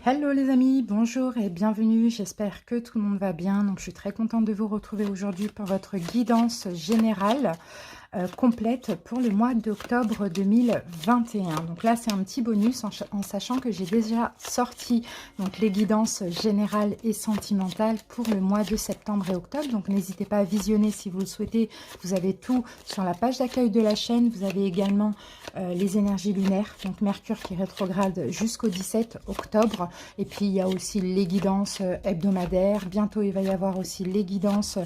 Hello les amis, bonjour et bienvenue, j'espère que tout le monde va bien. Donc je suis très contente de vous retrouver aujourd'hui pour votre guidance générale complète pour le mois d'octobre 2021. Donc là c'est un petit bonus en sachant que j'ai déjà sorti donc les guidances générales et sentimentales pour le mois de septembre et octobre. Donc n'hésitez pas à visionner si vous le souhaitez, vous avez tout sur la page d'accueil de la chaîne. Vous avez également les énergies lunaires, donc Mercure qui rétrograde jusqu'au 17 octobre. Et puis il y a aussi les guidances hebdomadaires. Bientôt il va y avoir aussi les guidances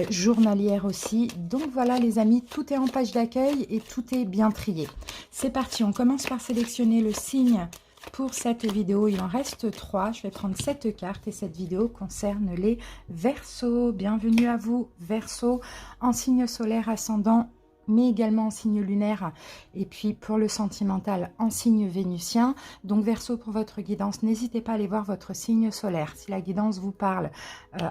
journalières aussi. Donc voilà les amis, tout est en page d'accueil et tout est bien trié. C'est parti, on commence par sélectionner le signe pour cette vidéo. Il en reste 3. Je vais prendre cette carte et cette vidéo concerne les Verseaux. Bienvenue à vous Verseaux, en signe solaire ascendant, mais également en signe lunaire, et puis pour le sentimental en signe vénusien. Donc Verseau, pour votre guidance, n'hésitez pas à aller voir votre signe solaire. Si la guidance vous parle,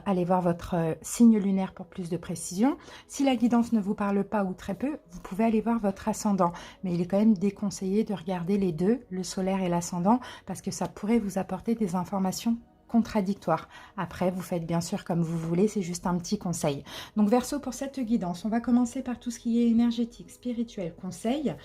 allez voir votre signe lunaire pour plus de précision. Si la guidance ne vous parle pas ou très peu, vous pouvez aller voir votre ascendant. Mais il est quand même déconseillé de regarder les deux, le solaire et l'ascendant, parce que ça pourrait vous apporter des informations contradictoire. Après, vous faites bien sûr comme vous voulez, c'est juste un petit conseil. Donc Verseau, pour cette guidance, on va commencer par tout ce qui est énergétique, spirituel, conseil.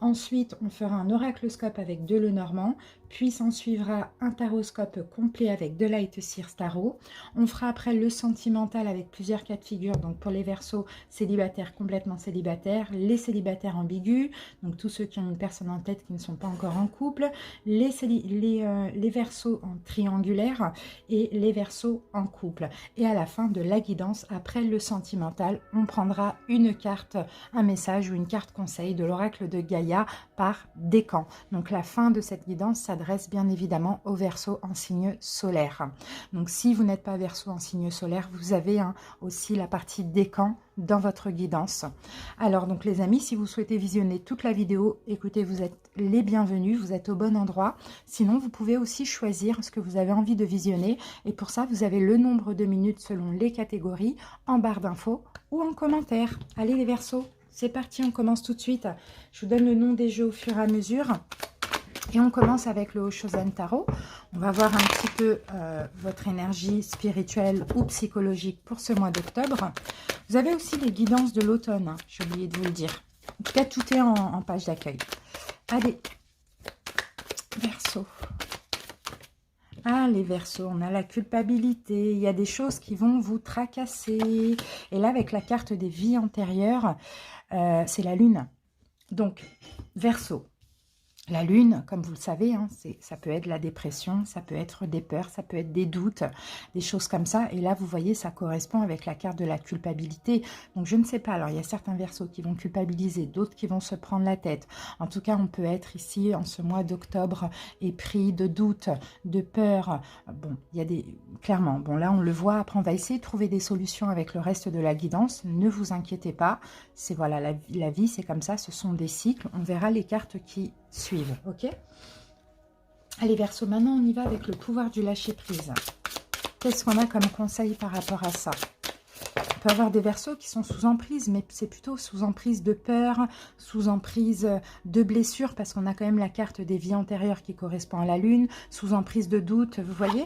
Ensuite, on fera un oracloscope avec de Lenormand, puis s'en suivra un taroscope complet avec de Light Seers Tarot. On fera après le sentimental avec plusieurs cas de figure, donc pour les Verseaux célibataires, complètement célibataires, les célibataires ambigus, donc tous ceux qui ont une personne en tête qui ne sont pas encore en couple, les Verseaux en triangulaire et les Verseaux en couple. Et à la fin de la guidance, après le sentimental, on prendra une carte, un message ou une carte conseil de l'oracle de Gaïa par décan. Donc la fin de cette guidance s'adresse bien évidemment aux Verseaux en signe solaire. Donc si vous n'êtes pas Verseau en signe solaire, vous avez aussi la partie décan dans votre guidance. Alors donc les amis, si vous souhaitez visionner toute la vidéo, écoutez, vous êtes les bienvenus, vous êtes au bon endroit. Sinon, vous pouvez aussi choisir ce que vous avez envie de visionner, et pour ça, vous avez le nombre de minutes selon les catégories en barre d'infos ou en commentaire. Allez les Verseaux, c'est parti, on commence tout de suite. Je vous donne le nom des jeux au fur et à mesure. Et on commence avec le Hoshozen Tarot. On va voir un petit peu votre énergie spirituelle ou psychologique pour ce mois d'octobre. Vous avez aussi les guidances de l'automne, hein, j'ai oublié de vous le dire. En tout cas, tout est en page d'accueil. Allez, Verseau. Ah, les Verseaux, on a la culpabilité. Il y a des choses qui vont vous tracasser. Et là, avec la carte des vies antérieures, c'est la Lune. Donc, Verseau. La Lune, comme vous le savez, hein, ça peut être la dépression, ça peut être des peurs, ça peut être des doutes, des choses comme ça. Et là, vous voyez, ça correspond avec la carte de la culpabilité. Donc, je ne sais pas. Alors, il y a certains Verseaux qui vont culpabiliser, d'autres qui vont se prendre la tête. En tout cas, on peut être ici, en ce mois d'octobre, épris de doutes, de peurs. Bon, il y a des... Clairement, bon, là, on le voit. Après, on va essayer de trouver des solutions avec le reste de la guidance. Ne vous inquiétez pas. C'est, voilà, la vie, c'est comme ça. Ce sont des cycles. On verra les cartes qui suivent, ok? Allez Verseau, maintenant on y va avec le pouvoir du lâcher prise. Qu'est-ce qu'on a comme conseil par rapport à ça? On peut avoir des Verseaux qui sont sous emprise, mais c'est plutôt sous emprise de peur, sous emprise de blessure, parce qu'on a quand même la carte des vies antérieures qui correspond à la Lune, sous emprise de doute, vous voyez?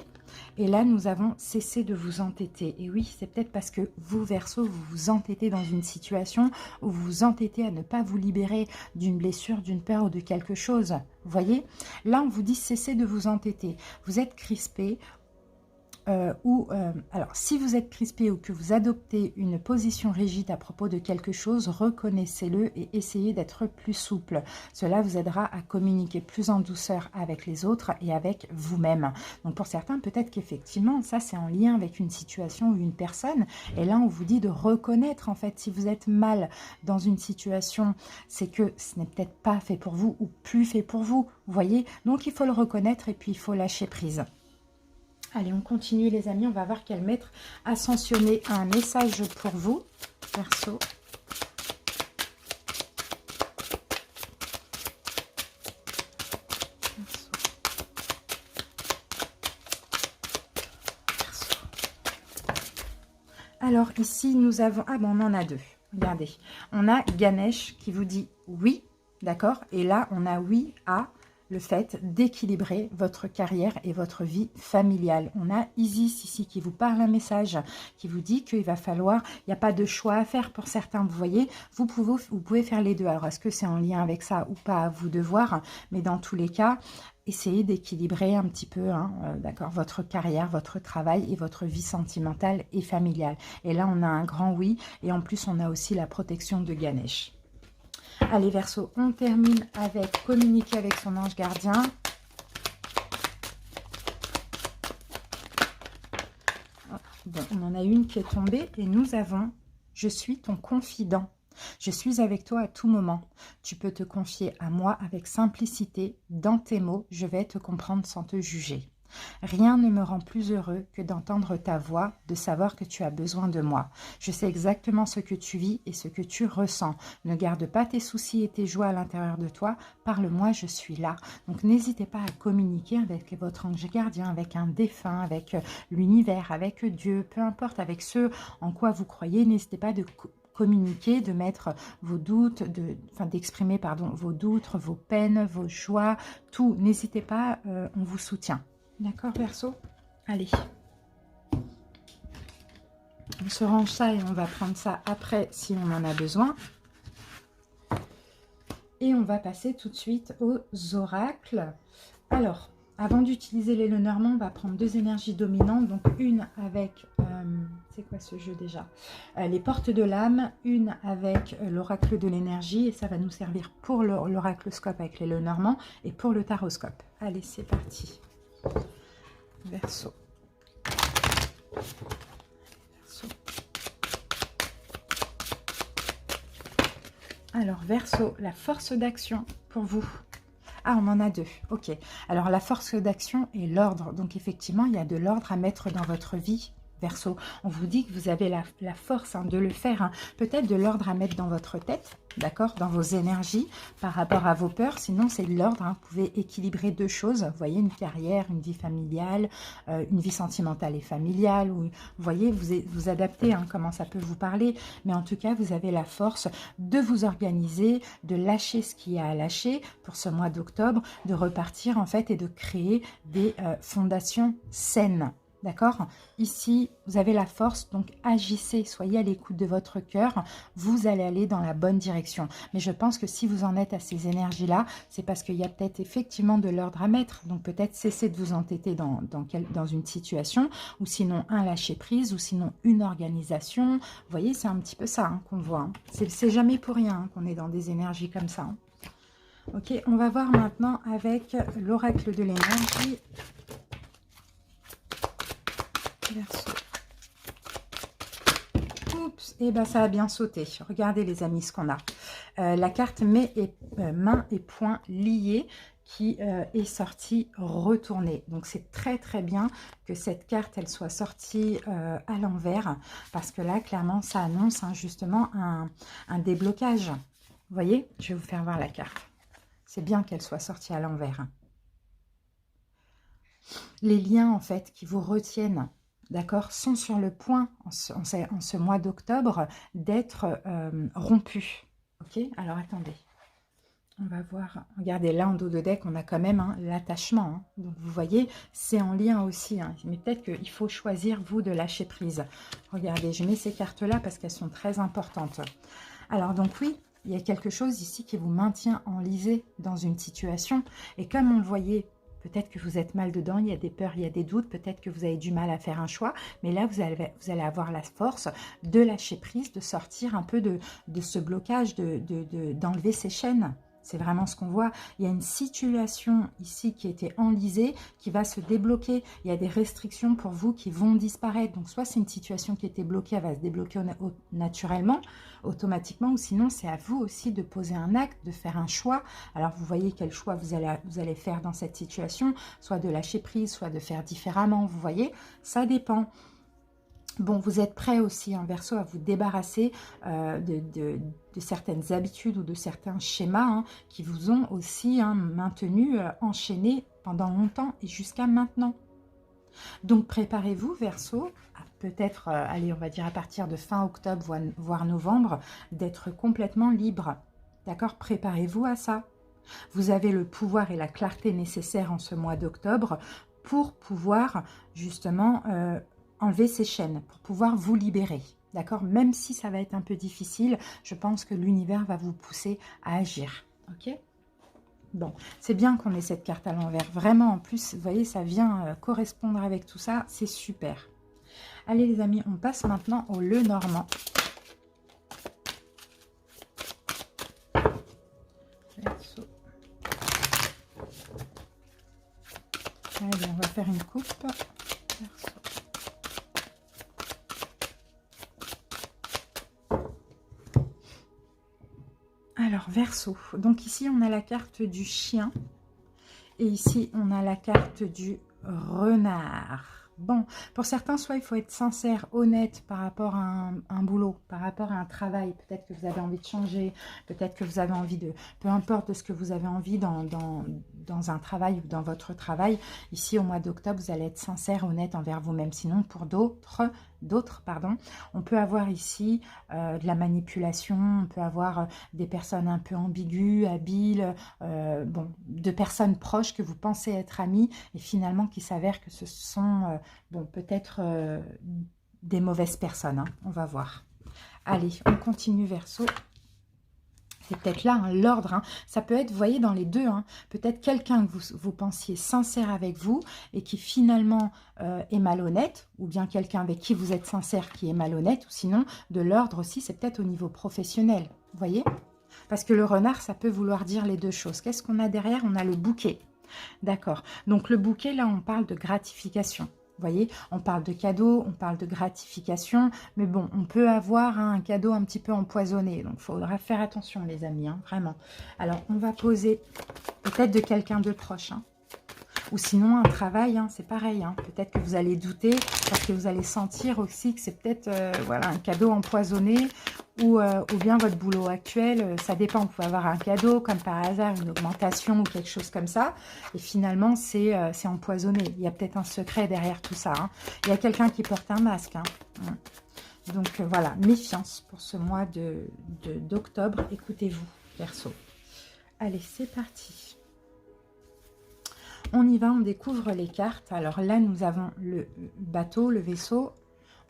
Et là, nous avons cessé de vous entêter. Et oui, c'est peut-être parce que vous, Verseau, vous vous entêtez dans une situation où vous vous entêtez à ne pas vous libérer d'une blessure, d'une peur ou de quelque chose. Vous voyez? Là, on vous dit cessez de vous entêter. Vous êtes crispé. Alors, si vous êtes crispé ou que vous adoptez une position rigide à propos de quelque chose, reconnaissez-le et essayez d'être plus souple. Cela vous aidera à communiquer plus en douceur avec les autres et avec vous-même. Donc, pour certains, peut-être qu'effectivement, ça, c'est en lien avec une situation ou une personne. Et là, on vous dit de reconnaître, en fait, si vous êtes mal dans une situation, c'est que ce n'est peut-être pas fait pour vous ou plus fait pour vous. Vous voyez? Donc, il faut le reconnaître et puis il faut lâcher prise. Allez, on continue les amis, on va voir quel maître ascensionné a un message pour vous, Verseau. Alors ici, nous avons... Ah bon, on en a deux. Regardez, on a Ganesh qui vous dit oui, d'accord? Et là, on a oui à le fait d'équilibrer votre carrière et votre vie familiale. On a Isis ici qui vous parle un message, qui vous dit qu'il va falloir, il n'y a pas de choix à faire pour certains, vous voyez, vous pouvez faire les deux. Alors, est-ce que c'est en lien avec ça ou pas, à vous de voir, mais dans tous les cas, essayez d'équilibrer un petit peu, hein, d'accord, votre carrière, votre travail et votre vie sentimentale et familiale. Et là, on a un grand oui, et en plus, on a aussi la protection de Ganesh. Allez, Verseau, on termine avec communiquer avec son ange gardien. Bon, on en a une qui est tombée et nous avons « Je suis ton confident. Je suis avec toi à tout moment. Tu peux te confier à moi avec simplicité. Dans tes mots, je vais te comprendre sans te juger. Rien ne me rend plus heureux que d'entendre ta voix, de savoir que tu as besoin de moi. Je sais exactement ce que tu vis et ce que tu ressens. Ne garde pas tes soucis et tes joies à l'intérieur de toi. Parle-moi, je suis là. » Donc n'hésitez pas à communiquer avec votre ange gardien, avec un défunt, avec l'univers, avec Dieu, peu importe, avec ceux en quoi vous croyez. N'hésitez pas de communiquer, de mettre vos doutes, d'exprimer vos doutes, vos peines, vos joies, tout. N'hésitez pas, on vous soutient. D'accord, Verseau? Allez. On se range ça et on va prendre ça après si on en a besoin. Et on va passer tout de suite aux oracles. Alors, avant d'utiliser les Lenormand, on va prendre deux énergies dominantes. Donc, une avec... c'est quoi ce jeu déjà? Les portes de l'âme. Une avec l'oracle de l'énergie. Et ça va nous servir pour l'oracloscope avec les Lenormand et pour le taroscope. Allez, c'est parti. Verseau. Verseau. Alors, Verseau, la force d'action pour vous. Ah, on en a deux. Ok. Alors, la force d'action et l'ordre. Donc, effectivement, il y a de l'ordre à mettre dans votre vie. Verseau, on vous dit que vous avez la force de le faire. Hein. Peut-être de l'ordre à mettre dans votre tête, d'accord, dans vos énergies par rapport à vos peurs. Sinon, c'est de l'ordre. Hein. Vous pouvez équilibrer deux choses. Vous voyez, une carrière, une vie familiale, une vie sentimentale et familiale. Ou, vous voyez, vous adaptez comment ça peut vous parler. Mais en tout cas, vous avez la force de vous organiser, de lâcher ce qu'il y a à lâcher pour ce mois d'octobre, de repartir en fait et de créer des fondations saines. D'accord? Ici, vous avez la force, donc agissez, soyez à l'écoute de votre cœur, vous allez aller dans la bonne direction. Mais je pense que si vous en êtes à ces énergies-là, c'est parce qu'il y a peut-être effectivement de l'ordre à mettre. Donc peut-être cessez de vous entêter dans une situation, ou sinon un lâcher-prise, ou sinon une organisation. Vous voyez, c'est un petit peu ça qu'on voit. Hein. C'est jamais pour rien qu'on est dans des énergies comme ça. Hein. Ok, on va voir maintenant avec l'oracle de l'énergie. Verseau. Oups, et ben ça a bien sauté. Regardez les amis ce qu'on a. La carte main et poing liés qui est sortie retournée. Donc c'est très très bien que cette carte elle soit sortie à l'envers parce que là clairement ça annonce justement un déblocage. Vous voyez, je vais vous faire voir la carte. C'est bien qu'elle soit sortie à l'envers. Les liens en fait qui vous retiennent, d'accord, sont sur le point en ce mois d'octobre d'être rompus. Ok, alors attendez. On va voir. Regardez, là en dos de deck, on a quand même l'attachement. Hein. Donc vous voyez, c'est en lien aussi. Hein. Mais peut-être qu'il faut choisir, vous, de lâcher prise. Regardez, je mets ces cartes-là parce qu'elles sont très importantes. Alors donc oui, il y a quelque chose ici qui vous maintient enlisé dans une situation. Et comme on le voyait, peut-être que vous êtes mal dedans, il y a des peurs, il y a des doutes, peut-être que vous avez du mal à faire un choix, mais là, vous allez avoir la force de lâcher prise, de sortir un peu de ce blocage, d'enlever ces chaînes. C'est vraiment ce qu'on voit. Il y a une situation ici qui était enlisée, qui va se débloquer. Il y a des restrictions pour vous qui vont disparaître. Donc, soit c'est une situation qui était bloquée, elle va se débloquer naturellement, automatiquement, ou sinon, c'est à vous aussi de poser un acte, de faire un choix. Alors, vous voyez quel choix vous allez faire dans cette situation, soit de lâcher prise, soit de faire différemment. Vous voyez, ça dépend. Bon, vous êtes prêt aussi, Verseau, à vous débarrasser de certaines habitudes ou de certains schémas qui vous ont aussi maintenu enchaîné pendant longtemps et jusqu'à maintenant. Donc, préparez-vous, Verseau, peut-être, allez, on va dire à partir de fin octobre, voire novembre, d'être complètement libre. D'accord? Préparez-vous à ça. Vous avez le pouvoir et la clarté nécessaires en ce mois d'octobre pour pouvoir justement enlever ces chaînes, pour pouvoir vous libérer. D'accord? Même si ça va être un peu difficile, je pense que l'univers va vous pousser à agir. Ok? Bon, c'est bien qu'on ait cette carte à l'envers. Vraiment, en plus, vous voyez, ça vient correspondre avec tout ça. C'est super. Allez les amis, on passe maintenant au Lenormand. Verseau. Allez, on va faire une coupe. Verseau. Alors, Verseau. Donc ici, on a la carte du chien. Et ici, on a la carte du renard. Bon, pour certains, soit il faut être sincère, honnête par rapport à un boulot, par rapport à un travail. Peut-être que vous avez envie de changer, peut-être que vous avez envie de... Peu importe de ce que vous avez envie dans un travail ou dans votre travail. Ici, au mois d'octobre, vous allez être sincère, honnête envers vous-même. Sinon, pour d'autres, on peut avoir ici de la manipulation, on peut avoir des personnes un peu ambiguës, habiles, bon, de personnes proches que vous pensez être amies et finalement qui s'avèrent que ce sont bon, peut-être des mauvaises personnes, hein. On va voir. Allez, on continue Verseau. C'est peut-être là hein, l'ordre, hein. Ça peut être, vous voyez, dans les deux, hein, peut-être quelqu'un que vous pensiez sincère avec vous et qui finalement est malhonnête, ou bien quelqu'un avec qui vous êtes sincère qui est malhonnête, ou sinon de l'ordre aussi, c'est peut-être au niveau professionnel, vous voyez? Parce que le renard, ça peut vouloir dire les deux choses. Qu'est-ce qu'on a derrière? On a le bouquet, d'accord. Donc le bouquet, là, on parle de gratification. Vous voyez, on parle de cadeau, on parle de gratification, mais bon, on peut avoir hein, un cadeau un petit peu empoisonné. Donc, il faudra faire attention, les amis, hein, vraiment. Alors, on va poser peut-être de quelqu'un de proche, hein. Ou sinon, un travail, hein, c'est pareil. Hein. Peut-être que vous allez douter parce que vous allez sentir aussi que c'est peut-être voilà, un cadeau empoisonné ou bien votre boulot actuel. Ça dépend, vous pouvez avoir un cadeau comme par hasard, une augmentation ou quelque chose comme ça. Et finalement, c'est empoisonné. Il y a peut-être un secret derrière tout ça. Hein. Il y a quelqu'un qui porte un masque. Hein. Donc voilà, méfiance pour ce mois d'octobre. Écoutez-vous, Verseau. Allez, c'est parti. On y va, on découvre les cartes. Alors là, nous avons le bateau, le vaisseau.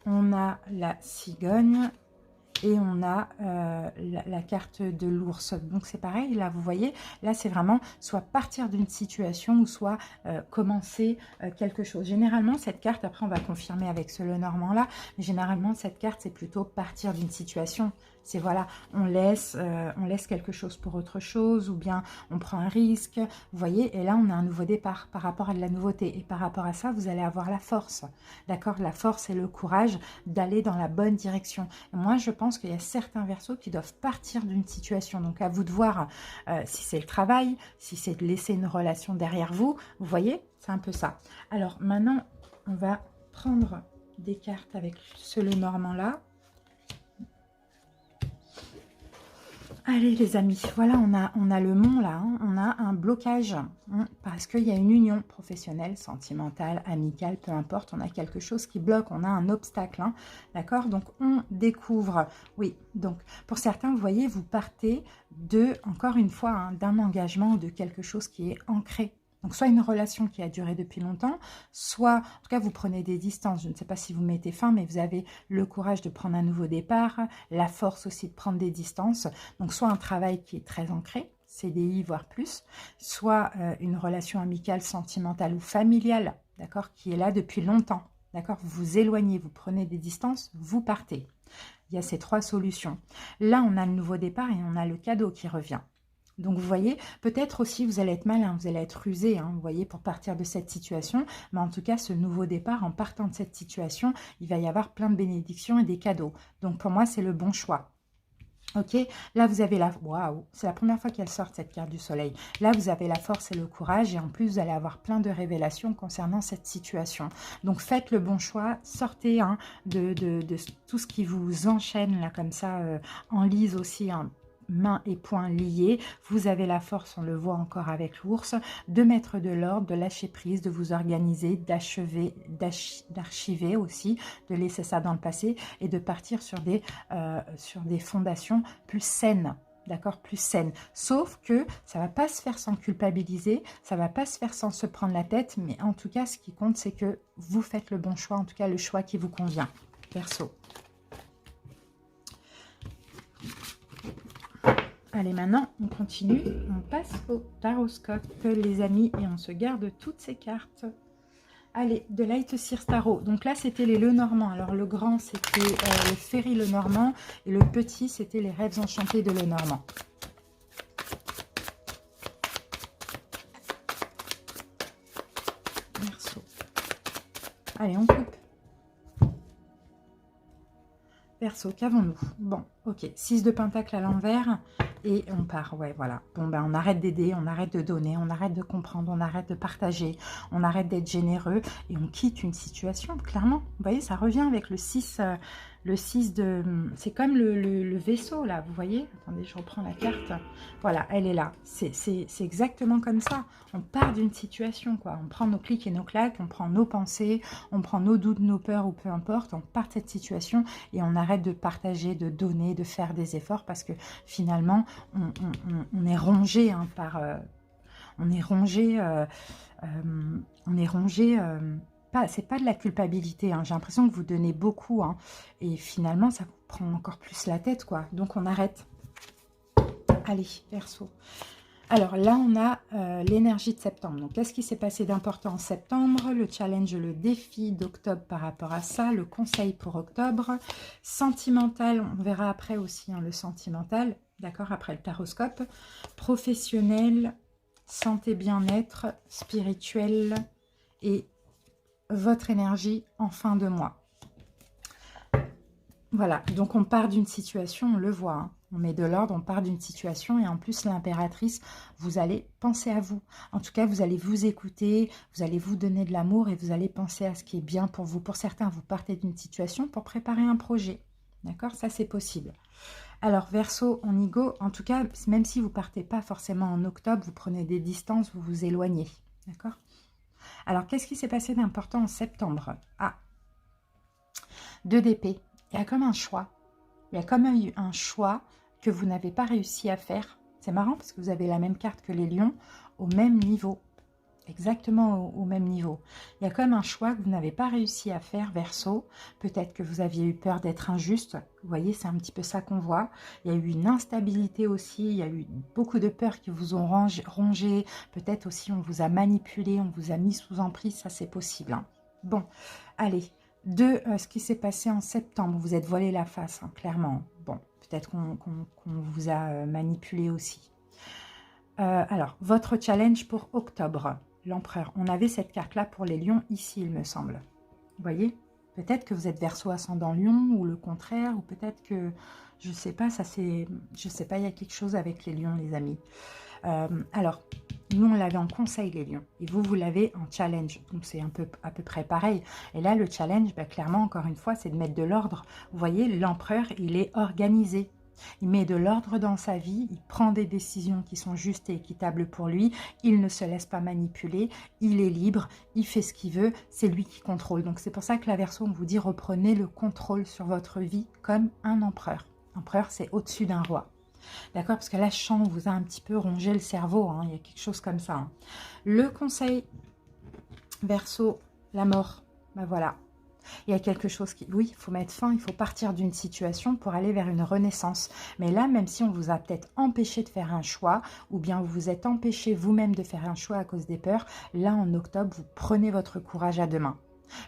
On a la cigogne et on a la carte de l'ours. Donc c'est pareil, là vous voyez, là c'est vraiment soit partir d'une situation ou soit commencer quelque chose. Généralement cette carte, après on va confirmer avec ce Lenormand là, mais généralement cette carte c'est plutôt partir d'une situation. C'est voilà, on laisse quelque chose pour autre chose ou bien on prend un risque, vous voyez, et là on a un nouveau départ par rapport à de la nouveauté. Et par rapport à ça, vous allez avoir la force, d'accord? La force et le courage d'aller dans la bonne direction. Et moi, je pense qu'il y a certains Verseaux qui doivent partir d'une situation. Donc à vous de voir si c'est le travail, si c'est de laisser une relation derrière vous. Vous voyez, c'est un peu ça. Alors maintenant, on va prendre des cartes avec ce Lenormand là. Allez les amis, voilà, on a le mont là, hein, on a un blocage, hein, parce qu'il y a une union professionnelle, sentimentale, amicale, peu importe, on a quelque chose qui bloque, on a un obstacle, hein, d'accord? Donc on découvre, oui, donc pour certains, vous voyez, vous partez encore une fois, hein, d'un engagement, de quelque chose qui est ancré. Donc, soit une relation qui a duré depuis longtemps, soit, en tout cas, vous prenez des distances. Je ne sais pas si vous mettez fin, mais vous avez le courage de prendre un nouveau départ, la force aussi de prendre des distances. Donc, soit un travail qui est très ancré, CDI, voire plus, soit une relation amicale, sentimentale ou familiale, d'accord, qui est là depuis longtemps, d'accord. Vous vous éloignez, vous prenez des distances, vous partez. Il y a ces trois solutions. Là, on a le nouveau départ et on a le cadeau qui revient. Donc, vous voyez, peut-être aussi, vous allez être malin, vous allez être rusé, hein, vous voyez, pour partir de cette situation. Mais en tout cas, ce nouveau départ, en partant de cette situation, il va y avoir plein de bénédictions et des cadeaux. Donc, pour moi, c'est le bon choix. Ok, là, vous avez la... Waouh, c'est la première fois qu'elle sort, cette carte du soleil. Là, vous avez la force et le courage. Et en plus, vous allez avoir plein de révélations concernant cette situation. Donc, faites le bon choix. Sortez hein, de tout ce qui vous enchaîne, là, comme ça, en lise aussi, hein, mains et poings liés, vous avez la force, on le voit encore avec l'ours, de mettre de l'ordre, de lâcher prise, de vous organiser, d'achever, d'archiver aussi, de laisser ça dans le passé et de partir sur des fondations plus saines. d'accord, plus saine. Sauf que ça ne va pas se faire sans culpabiliser, ça ne va pas se faire sans se prendre la tête, mais en tout cas, ce qui compte, c'est que vous faites le bon choix, en tout cas, le choix qui vous convient, perso. Allez, maintenant, on continue, on passe au taroscope, les amis, et on se garde toutes ces cartes. Allez, de Light Seers Tarot. Donc là, c'était les Lenormand. Alors, le grand, c'était le Ferry Lenormand. Et le petit, c'était les Rêves Enchantés de Lenormand. Verseau. Allez, on coupe. Verseau, qu'avons-nous? Bon, ok. 6 de Pentacle à l'envers. Et on part, ouais, voilà. Bon, ben, on arrête d'aider, on arrête de donner, on arrête de comprendre, on arrête de partager, on arrête d'être généreux et on quitte une situation, clairement. Vous voyez, ça revient avec le 6 de... C'est comme le vaisseau, là, vous voyez? Attendez, je reprends la carte. Voilà, elle est là. C'est exactement comme ça. On part d'une situation, quoi. On prend nos clics et nos claques, on prend nos pensées, on prend nos doutes, nos peurs ou peu importe. On part de cette situation et on arrête de partager, de donner, de faire des efforts parce que finalement, on est rongé hein, par... on est rongé... c'est pas de la culpabilité, hein. J'ai l'impression que vous donnez beaucoup, hein, et finalement, ça vous prend encore plus la tête, quoi. Donc, on arrête. Allez, Verseau. Alors là, on a l'énergie de septembre. Donc, qu'est-ce qui s'est passé d'important en septembre? Le challenge, le défi d'octobre par rapport à ça, le conseil pour octobre. Sentimental, on verra après aussi, hein, le sentimental, d'accord, après le taroscope. Professionnel, santé, bien-être, spirituel et votre énergie en fin de mois. Voilà, donc on part d'une situation, on le voit, hein. On met de l'ordre, on part d'une situation et en plus l'impératrice, vous allez penser à vous. En tout cas, vous allez vous écouter, vous allez vous donner de l'amour et vous allez penser à ce qui est bien pour vous. Pour certains, vous partez d'une situation pour préparer un projet. D'accord? Ça, c'est possible. Alors, Verseau, on y go. En tout cas, même si vous ne partez pas forcément en octobre, vous prenez des distances, vous vous éloignez. D'accord? Alors, qu'est-ce qui s'est passé d'important en septembre? Ah, 2 d'épée. Il y a comme un choix. Il y a comme un choix que vous n'avez pas réussi à faire. C'est marrant parce que vous avez la même carte que les lions au même niveau. Exactement au même niveau. Il y a comme un choix que vous n'avez pas réussi à faire, Verseau. Peut-être que vous aviez eu peur d'être injuste. Vous voyez, c'est un petit peu ça qu'on voit. Il y a eu une instabilité aussi. Il y a eu beaucoup de peurs qui vous ont rongé. Peut-être aussi on vous a manipulé, on vous a mis sous emprise. Ça, c'est possible, hein. Bon, allez. De ce qui s'est passé en septembre, vous êtes voilé la face, hein, clairement. Bon, peut-être qu'on vous a manipulé aussi. Alors, votre challenge pour octobre, l'empereur. On avait cette carte-là pour les lions ici, il me semble. Vous voyez? Peut-être que vous êtes Verseau ascendant lion ou le contraire, ou peut-être que, je ne sais pas, ça c'est... Je sais pas, il y a quelque chose avec les lions, les amis. Alors, nous, on l'avait en conseil, les lions. Et vous, vous l'avez en challenge. Donc, c'est à peu près pareil. Et là, le challenge, bah, clairement, encore une fois, c'est de mettre de l'ordre. Vous voyez, l'empereur, il est organisé. Il met de l'ordre dans sa vie. Il prend des décisions qui sont justes et équitables pour lui. Il ne se laisse pas manipuler. Il est libre. Il fait ce qu'il veut. C'est lui qui contrôle. Donc, c'est pour ça que la Verseau, on vous dit, reprenez le contrôle sur votre vie comme un empereur. L'empereur, c'est au-dessus d'un roi. D'accord? Parce que là, je sens qu'on vous a un petit peu rongé le cerveau, hein. Il y a quelque chose comme ça, hein. Le conseil, Verseau, la mort. Ben voilà. Il y a quelque chose qui... Oui, il faut mettre fin, il faut partir d'une situation pour aller vers une renaissance. Mais là, même si on vous a peut-être empêché de faire un choix, ou bien vous vous êtes empêché vous-même de faire un choix à cause des peurs, là, en octobre, vous prenez votre courage à deux mains.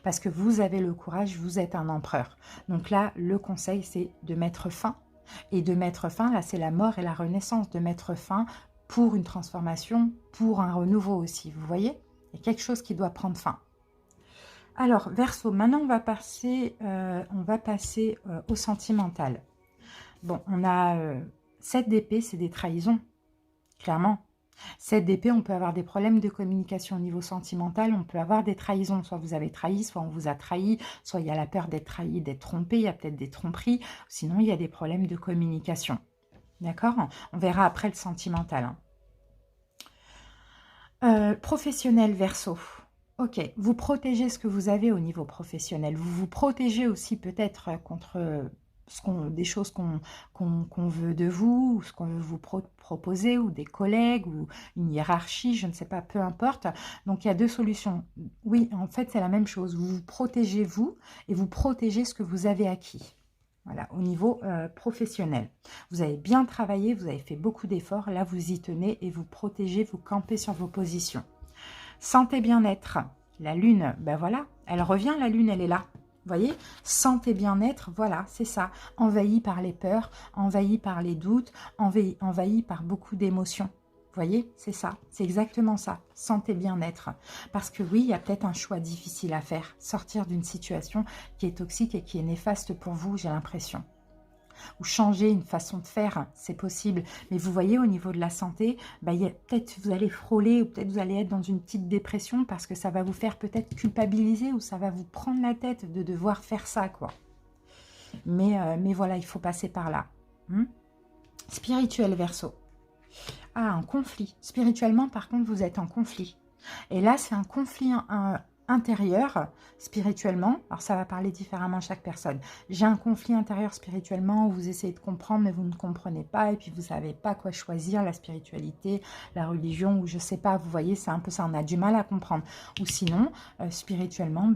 Parce que vous avez le courage, vous êtes un empereur. Donc là, le conseil, c'est de mettre fin. Et de mettre fin, là c'est la mort et la renaissance, de mettre fin pour une transformation, pour un renouveau aussi, vous voyez? Il y a quelque chose qui doit prendre fin. Alors, Verseau, maintenant on va passer au sentimental. Bon, on a 7 d'épée, c'est des trahisons, clairement. 7 d'épée, on peut avoir des problèmes de communication au niveau sentimental, on peut avoir des trahisons, soit vous avez trahi, soit on vous a trahi, soit il y a la peur d'être trahi, d'être trompé, il y a peut-être des tromperies, sinon il y a des problèmes de communication. D'accord? On verra après le sentimental, hein. Professionnel, Verseau. Ok, vous protégez ce que vous avez au niveau professionnel, vous vous protégez aussi peut-être contre des choses qu'on veut de vous, ou ce qu'on veut vous proposer, ou des collègues, ou une hiérarchie, je ne sais pas, peu importe. Donc, il y a deux solutions. Oui, en fait, c'est la même chose. Vous vous protégez, vous, et vous protégez ce que vous avez acquis. Voilà, au niveau professionnel. Vous avez bien travaillé, vous avez fait beaucoup d'efforts. Là, vous y tenez et vous protégez, vous campez sur vos positions. Santé, bien-être. La lune, ben voilà, elle revient, la lune, elle est là. Vous voyez, santé, bien-être, voilà, c'est ça. Envahi par les peurs, envahi par les doutes, envahi par beaucoup d'émotions. Vous voyez, c'est ça, c'est exactement ça, santé, bien-être. Parce que oui, il y a peut-être un choix difficile à faire, sortir d'une situation qui est toxique et qui est néfaste pour vous, j'ai l'impression. Ou changer une façon de faire, c'est possible. Mais vous voyez, au niveau de la santé, bah, peut-être vous allez frôler ou peut-être vous allez être dans une petite dépression parce que ça va vous faire peut-être culpabiliser ou ça va vous prendre la tête de devoir faire ça, quoi. Mais voilà, il faut passer par là. Spirituel, Verseau. Ah, un conflit. Spirituellement, par contre, vous êtes en conflit. Et là, c'est un conflit intérieur, spirituellement. Alors, ça va parler différemment à chaque personne. J'ai un conflit intérieur spirituellement où vous essayez de comprendre, mais vous ne comprenez pas. Et puis, vous ne savez pas quoi choisir, la spiritualité, la religion, ou je ne sais pas. Vous voyez, c'est un peu ça. On a du mal à comprendre. Ou sinon, spirituellement,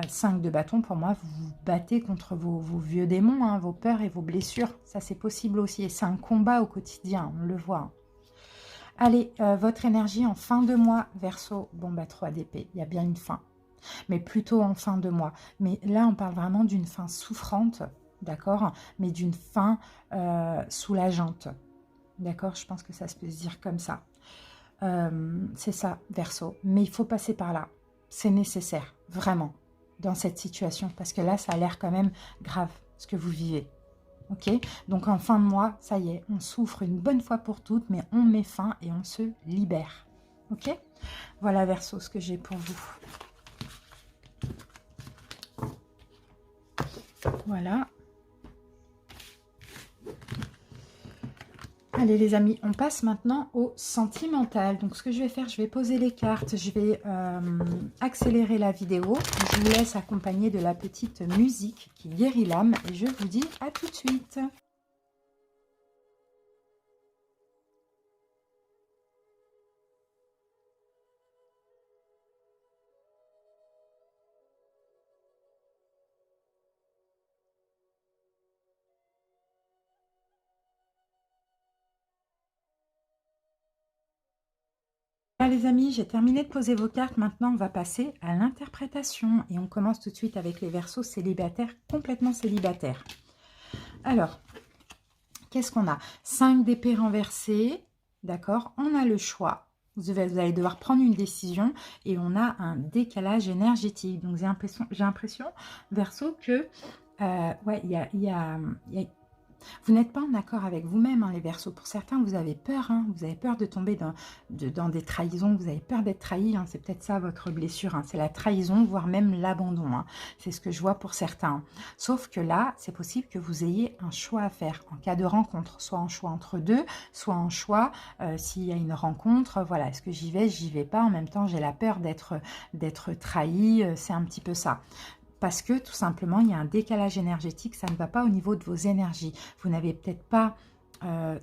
5 de bâton, pour moi, vous vous battez contre vos vieux démons, hein, vos peurs et vos blessures. Ça, c'est possible aussi. Et c'est un combat au quotidien, on le voit. Allez, votre énergie en fin de mois, Verseau, bon 3 d'épée, il y a bien une fin, mais plutôt en fin de mois. Mais là, on parle vraiment d'une fin souffrante, d'accord, mais d'une fin soulageante, d'accord. Je pense que ça se peut se dire comme ça. C'est ça, Verseau, mais il faut passer par là. C'est nécessaire, vraiment, dans cette situation, parce que là, ça a l'air quand même grave, ce que vous vivez. Ok, donc en fin de mois, ça y est, on souffre une bonne fois pour toutes, mais on met fin et on se libère. Ok, voilà Verseau, ce que j'ai pour vous. Voilà. Allez les amis, on passe maintenant au sentimental. Donc ce que je vais faire, je vais poser les cartes, je vais accélérer la vidéo. Je vous laisse accompagner de la petite musique qui guérit l'âme et je vous dis à tout de suite. Voilà les amis, j'ai terminé de poser vos cartes. Maintenant, on va passer à l'interprétation. Et on commence tout de suite avec les Verseaux célibataires, complètement célibataires. Alors, qu'est-ce qu'on a? 5 d'épée renversées, d'accord? On a le choix. Vous allez devoir prendre une décision et on a un décalage énergétique. Donc, j'ai l'impression, Verseau, que ouais, il y a vous n'êtes pas en accord avec vous-même, hein, les Verseaux. Pour certains, vous avez peur. Hein, vous avez peur de tomber dans des trahisons. Vous avez peur d'être trahi. Hein, c'est peut-être ça votre blessure. Hein, c'est la trahison, voire même l'abandon. Hein, c'est ce que je vois pour certains. Sauf que là, c'est possible que vous ayez un choix à faire en cas de rencontre. Soit un choix entre deux, soit un choix s'il y a une rencontre. Voilà, est-ce que j'y vais pas? En même temps, j'ai la peur d'être trahi. C'est un petit peu ça. Parce que tout simplement, il y a un décalage énergétique, ça ne va pas au niveau de vos énergies. Vous n'avez peut-être pas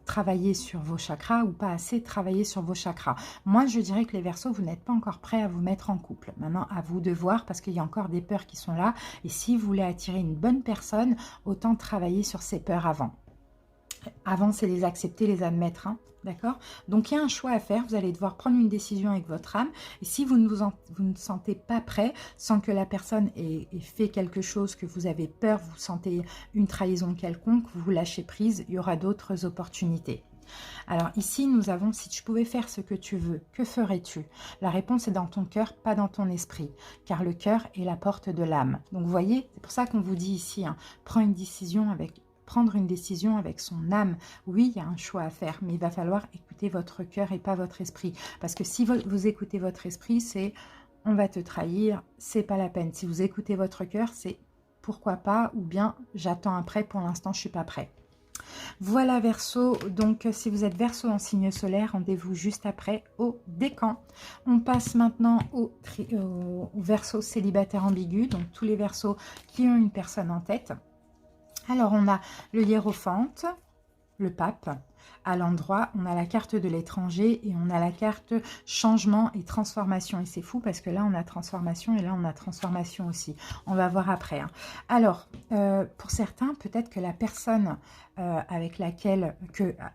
travaillé sur vos chakras ou pas assez travaillé sur vos chakras. Moi, je dirais que les Verseaux, vous n'êtes pas encore prêts à vous mettre en couple. Maintenant, à vous de voir parce qu'il y a encore des peurs qui sont là. Et si vous voulez attirer une bonne personne, autant travailler sur ces peurs avant. Avant, c'est les accepter, les admettre, hein, d'accord? Donc, il y a un choix à faire. Vous allez devoir prendre une décision avec votre âme. Et si vous ne sentez pas prêt, sans que la personne ait fait quelque chose, que vous avez peur, vous sentez une trahison quelconque, vous lâchez prise, il y aura d'autres opportunités. Alors ici, nous avons « Si tu pouvais faire ce que tu veux, que ferais-tu » La réponse est dans ton cœur, pas dans ton esprit, car le cœur est la porte de l'âme. Donc, vous voyez, c'est pour ça qu'on vous dit ici, hein, prendre une décision avec son âme. Oui, il y a un choix à faire, mais il va falloir écouter votre cœur et pas votre esprit. Parce que si vous écoutez votre esprit, c'est « on va te trahir, c'est pas la peine ». Si vous écoutez votre cœur, c'est « pourquoi pas » ou bien « j'attends après, pour l'instant je suis pas prêt ». Voilà Verseau, donc si vous êtes Verseau en signe solaire, rendez-vous juste après au décan. On passe maintenant au Verseau célibataire ambigu, donc tous les Verseaux qui ont une personne en tête. Alors, on a le hiérophante, le pape. À l'endroit, on a la carte de l'étranger et on a la carte changement et transformation. Et c'est fou parce que là, on a transformation et là, on a transformation aussi. On va voir après. Hein. Alors, pour certains, peut-être que la personne avec laquelle,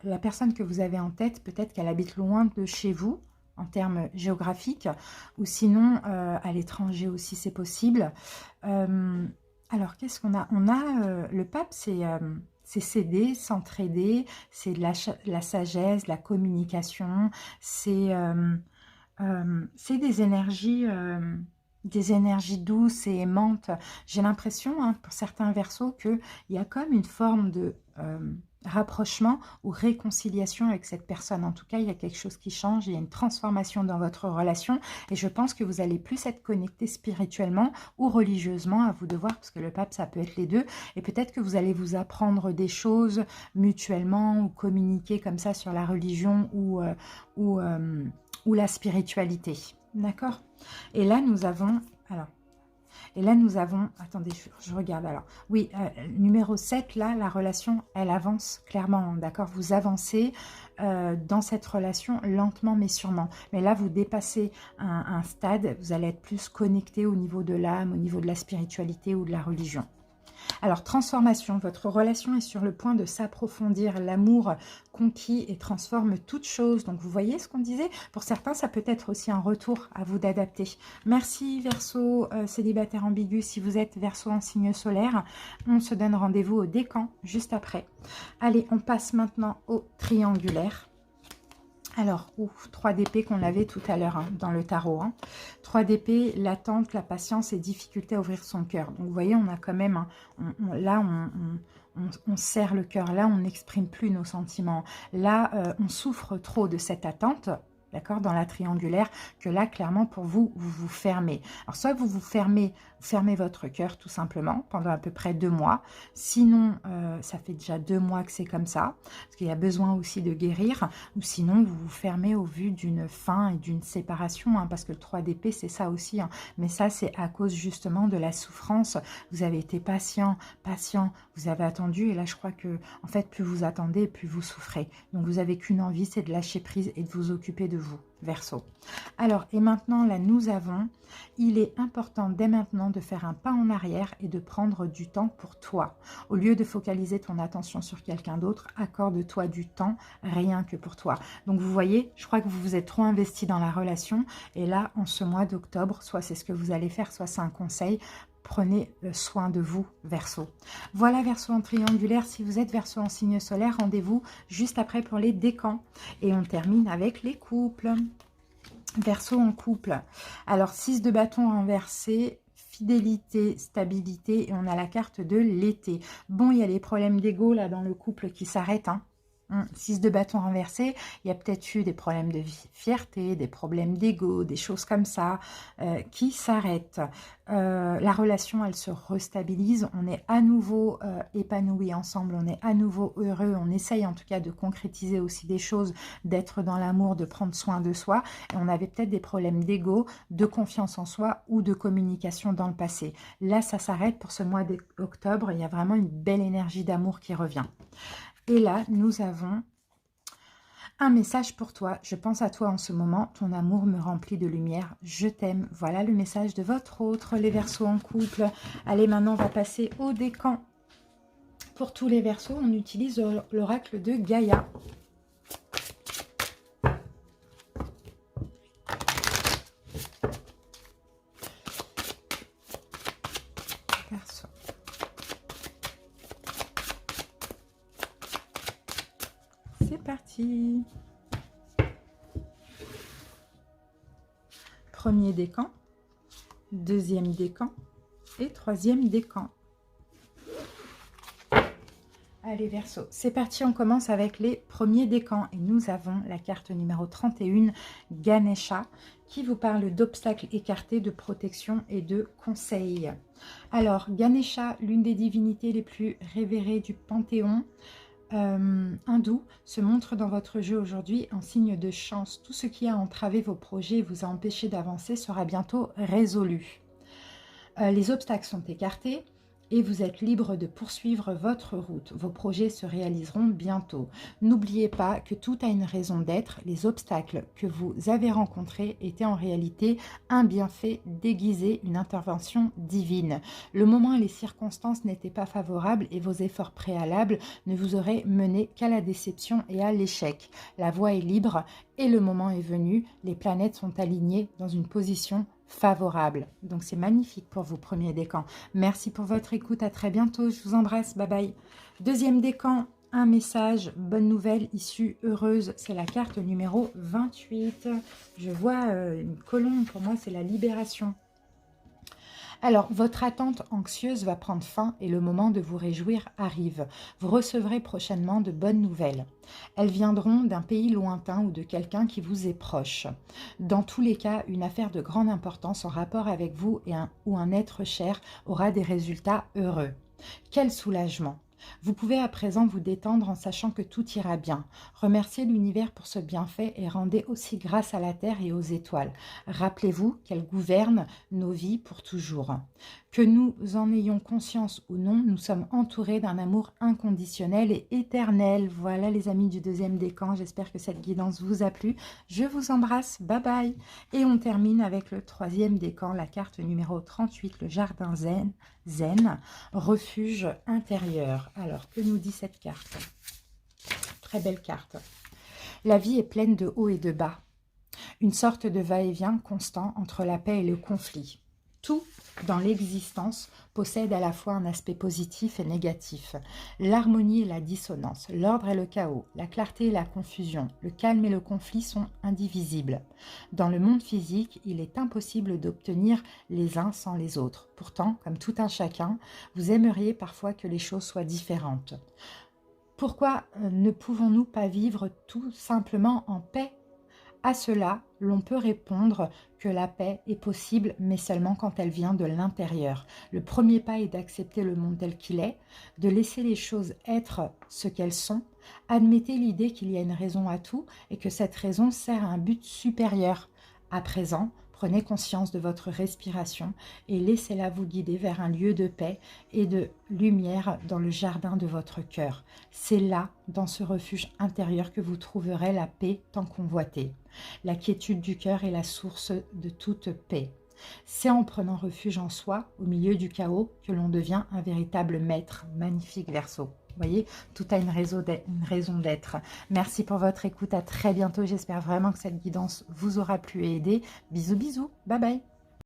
la personne que vous avez en tête, peut-être qu'elle habite loin de chez vous, en termes géographiques, ou sinon à l'étranger aussi, c'est possible. Alors, qu'est-ce qu'on a? On a le pape, c'est s'aider, s'entraider, c'est de la sagesse, de la communication, c'est des énergies douces et aimantes. J'ai l'impression, hein, pour certains versos, qu'il y a comme une forme de rapprochement ou réconciliation avec cette personne. En tout cas, il y a quelque chose qui change, il y a une transformation dans votre relation et je pense que vous allez plus être connecté spirituellement ou religieusement, à vous de voir, parce que le pape, ça peut être les deux. Et peut-être que vous allez vous apprendre des choses mutuellement ou communiquer comme ça sur la religion ou la spiritualité. D'accord? Et là, nous avons... Alors, attendez, je regarde alors. Oui, numéro 7, là, la relation, elle avance clairement, d'accord? Vous avancez dans cette relation lentement mais sûrement. Mais là, vous dépassez un stade, vous allez être plus connecté au niveau de l'âme, au niveau de la spiritualité ou de la religion. Alors, transformation, votre relation est sur le point de s'approfondir. L'amour conquis et transforme toute chose. Donc, vous voyez ce qu'on disait? Pour certains, ça peut être aussi un retour, à vous d'adapter. Merci Verseau célibataire ambigu. Si vous êtes Verseau en signe solaire, on se donne rendez-vous au décan juste après. Allez, on passe maintenant au triangulaire. Alors, 3 d'épée qu'on avait tout à l'heure hein, dans le tarot. Hein. 3 d'épée, l'attente, la patience et difficulté à ouvrir son cœur. Donc, vous voyez, on a quand même... Là, on serre le cœur. Là, on n'exprime plus nos sentiments. Là, on souffre trop de cette attente. D'accord, dans la triangulaire, que là, clairement, pour vous, vous vous fermez. Alors, soit vous fermez votre cœur, tout simplement, pendant à peu près 2 mois. Sinon, ça fait déjà 2 mois que c'est comme ça, parce qu'il y a besoin aussi de guérir. Ou sinon, vous vous fermez au vu d'une fin et d'une séparation, hein, parce que le 3 d'épée, c'est ça aussi. Hein. Mais ça, c'est à cause justement de la souffrance. Vous avez été patient, vous avez attendu. Et là, je crois que, en fait, plus vous attendez, plus vous souffrez. Donc, vous n'avez qu'une envie, c'est de lâcher prise et de vous occuper de vous, Verseau. Alors, et maintenant, là, nous avons, il est important dès maintenant de faire un pas en arrière et de prendre du temps pour toi. Au lieu de focaliser ton attention sur quelqu'un d'autre, accorde-toi du temps, rien que pour toi. Donc, vous voyez, je crois que vous vous êtes trop investi dans la relation. Et là, en ce mois d'octobre, soit c'est ce que vous allez faire, soit c'est un conseil, prenez soin de vous, Verseau. Voilà, Verseau en triangulaire. Si vous êtes Verseau en signe solaire, rendez-vous juste après pour les décans. Et on termine avec les couples. Verseau en couple. Alors, 6 de bâton renversé, fidélité, stabilité. Et on a la carte de l'été. Bon, il y a les problèmes d'ego là dans le couple qui s'arrêtent, hein. 6 de bâton renversé, il y a peut-être eu des problèmes de fierté, des problèmes d'ego, des choses comme ça qui s'arrêtent. La relation, elle se restabilise, on est à nouveau épanoui ensemble, on est à nouveau heureux, on essaye en tout cas de concrétiser aussi des choses, d'être dans l'amour, de prendre soin de soi. Et on avait peut-être des problèmes d'ego, de confiance en soi ou de communication dans le passé. Là, ça s'arrête pour ce mois d'octobre, il y a vraiment une belle énergie d'amour qui revient. Et là, nous avons un message pour toi. Je pense à toi en ce moment. Ton amour me remplit de lumière. Je t'aime. Voilà le message de votre autre, les Verseaux en couple. Allez, maintenant, on va passer au décan. Pour tous les Verseaux, on utilise l'oracle de Gaïa. Verseau. C'est parti. Premier décan, deuxième décan et troisième décan. Allez Verseau, c'est parti, on commence avec les premiers décans et nous avons la carte numéro 31, Ganesha, qui vous parle d'obstacles écartés, de protection et de conseils. Alors Ganesha, l'une des divinités les plus révérées du panthéon hindou, se montre dans votre jeu aujourd'hui en signe de chance. Tout ce qui a entravé vos projets et vous a empêché d'avancer sera bientôt résolu. Les obstacles sont écartés et vous êtes libre de poursuivre votre route. Vos projets se réaliseront bientôt. N'oubliez pas que tout a une raison d'être. Les obstacles que vous avez rencontrés étaient en réalité un bienfait déguisé, une intervention divine. Le moment et les circonstances n'étaient pas favorables et vos efforts préalables ne vous auraient mené qu'à la déception et à l'échec. La voie est libre et le moment est venu. Les planètes sont alignées dans une position favorable. Donc c'est magnifique pour vous, premier décan. Merci pour votre écoute, à très bientôt, je vous embrasse, bye bye. Deuxième décan, un message, bonne nouvelle, issue heureuse, c'est la carte numéro 28. Je vois une colombe, pour moi c'est la libération. Alors, votre attente anxieuse va prendre fin et le moment de vous réjouir arrive. Vous recevrez prochainement de bonnes nouvelles. Elles viendront d'un pays lointain ou de quelqu'un qui vous est proche. Dans tous les cas, une affaire de grande importance en rapport avec vous ou un être cher aura des résultats heureux. Quel soulagement! Vous pouvez à présent vous détendre en sachant que tout ira bien. Remerciez l'univers pour ce bienfait et rendez aussi grâce à la terre et aux étoiles. Rappelez-vous qu'elles gouvernent nos vies pour toujours. Que nous en ayons conscience ou non, nous sommes entourés d'un amour inconditionnel et éternel. Voilà les amis du deuxième décan, j'espère que cette guidance vous a plu. Je vous embrasse, bye bye. Et on termine avec le troisième décan, la carte numéro 38, le jardin zen, refuge intérieur. Alors, que nous dit cette carte? Très belle carte. La vie est pleine de hauts et de bas. Une sorte de va-et-vient constant entre la paix et le conflit. Tout dans l'existence possède à la fois un aspect positif et négatif. L'harmonie et la dissonance, l'ordre et le chaos, la clarté et la confusion, le calme et le conflit sont indivisibles. Dans le monde physique, il est impossible d'obtenir les uns sans les autres. Pourtant, comme tout un chacun, vous aimeriez parfois que les choses soient différentes. Pourquoi ne pouvons-nous pas vivre tout simplement en paix ? À cela, l'on peut répondre que la paix est possible, mais seulement quand elle vient de l'intérieur. Le premier pas est d'accepter le monde tel qu'il est, de laisser les choses être ce qu'elles sont. Admettez l'idée qu'il y a une raison à tout et que cette raison sert à un but supérieur. À présent, prenez conscience de votre respiration et laissez-la vous guider vers un lieu de paix et de lumière dans le jardin de votre cœur. C'est là, dans ce refuge intérieur, que vous trouverez la paix tant convoitée. La quiétude du cœur est la source de toute paix. C'est en prenant refuge en soi, au milieu du chaos, que l'on devient un véritable maître. Magnifique Verseau. Vous voyez, tout a une raison d'être. Merci pour votre écoute. À très bientôt. J'espère vraiment que cette guidance vous aura plu et aidé. Bisous, bisous. Bye bye.